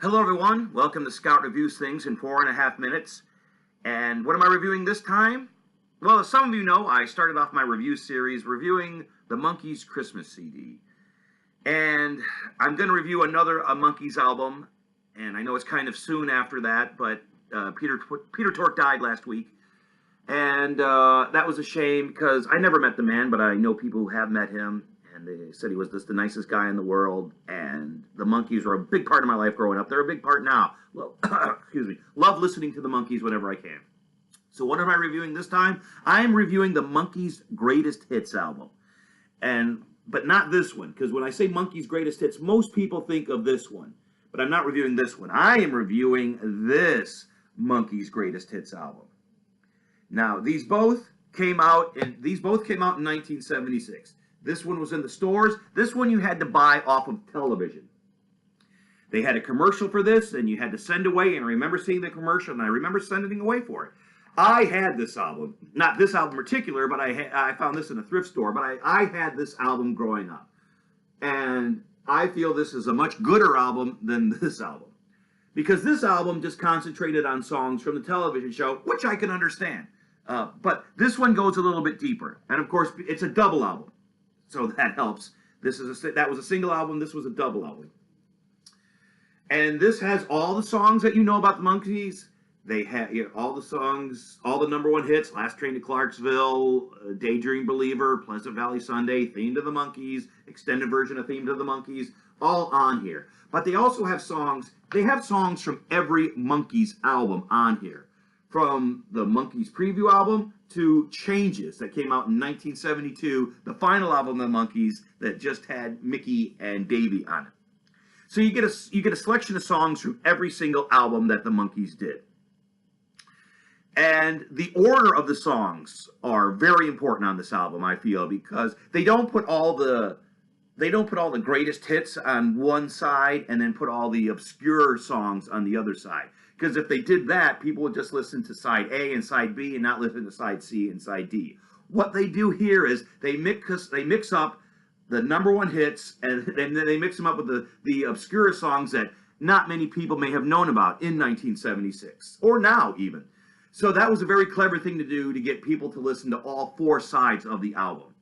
Hello everyone, welcome to Scout Reviews Things in 4.5 minutes. And what am I reviewing this time? Well, as some of you know, I started off my review series reviewing the Monkees Christmas CD. And I'm going to review another Monkees album, and I know it's kind of soon after that, but Peter Tork died last week. And that was a shame because I never met the man, but I know people who have met him. And they said he was just the nicest guy in the world, and the Monkees were a big part of my life growing up. They're a big part now. Excuse me. Love listening to the Monkees whenever I can. So what am I reviewing this time? I am reviewing the Monkees Greatest Hits album. But not this one, because when I say Monkees Greatest Hits, most people think of this one. But I'm not reviewing this one. I am reviewing this Monkees Greatest Hits album. Now, these both came out in 1976. This one was in the stores. This one you had to buy off of television. They had a commercial for this, and you had to send away, and I remember seeing the commercial, and I remember sending away for it. I had this album. Not this album in particular, but I found this in a thrift store, but I had this album growing up. And I feel this is a much gooder album than this album. Because this album just concentrated on songs from the television show, which I can understand. But this one goes a little bit deeper. And of course, it's a double album. So that helps. That was a single album. This was a double album. And this has all the songs that you know about the Monkees. They have all the songs, all the #1 hits: Last Train to Clarksville, Daydream Believer, Pleasant Valley Sunday, Theme to the Monkees, extended version of Theme to the Monkees, all on here. But they also have songs. They have songs from every Monkees album on here. From the Monkees preview album to Changes that came out in 1972, the final album of the Monkees that just had Mickey and Davy on it. So you get a selection of songs from every single album that the Monkees did. And the order of the songs are very important on this album, I feel, because they don't put all the greatest hits on one side and then put all the obscure songs on the other side. Because if they did that, people would just listen to side A and side B and not listen to side C and side D. What they do here is they mix up the #1 hits, and then they mix them up with the obscure songs that not many people may have known about in 1976, or now even. So that was a very clever thing to do to get people to listen to all four sides of the album.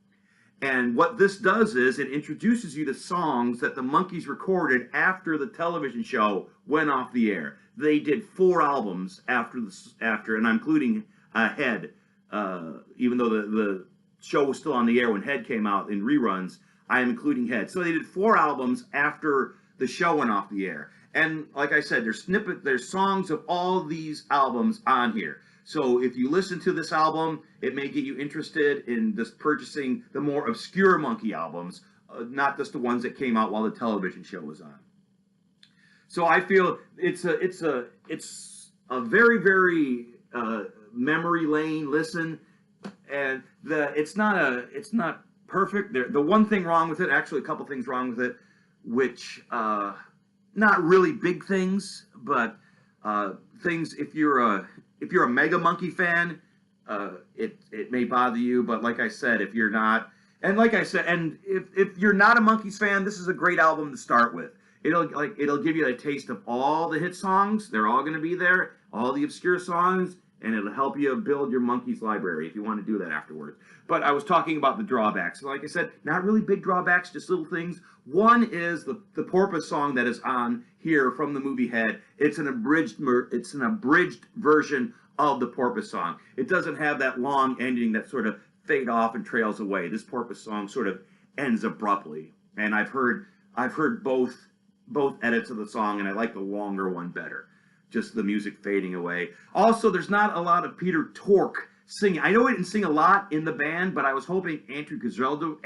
And what this does is it introduces you to songs that the Monkees recorded after the television show went off the air. They did 4 albums after, and I'm including Head, even though the show was still on the air when Head came out in reruns, I am including Head. So they did 4 albums after the show went off the air. And like I said, there's songs of all these albums on here. So if you listen to this album, it may get you interested in just purchasing the more obscure Monkee albums, not just the ones that came out while the television show was on. So I feel it's a very, very memory lane listen, and it's not perfect. The one thing wrong with it, actually a couple things wrong with it, which not really big things, but things if you're a Mega Monkee fan, it may bother you. But like I said, if you're not, and if you're not a Monkees fan, this is a great album to start with. It'll give you a taste of all the hit songs. They're all going to be there, all the obscure songs, and it'll help you build your Monkees library if you want to do that afterwards. But I was talking about the drawbacks. Like I said, not really big drawbacks, just little things. One is the Porpoise song that is on here from the movie Head. It's an abridged version of the Porpoise song. It doesn't have that long ending that sort of fade off and trails away. This Porpoise song sort of ends abruptly. And I've heard both edits of the song, and I like the longer one better. Just the music fading away. Also, there's not a lot of Peter Tork singing. I know he didn't sing a lot in the band, but I was hoping Andrew Gazzeldo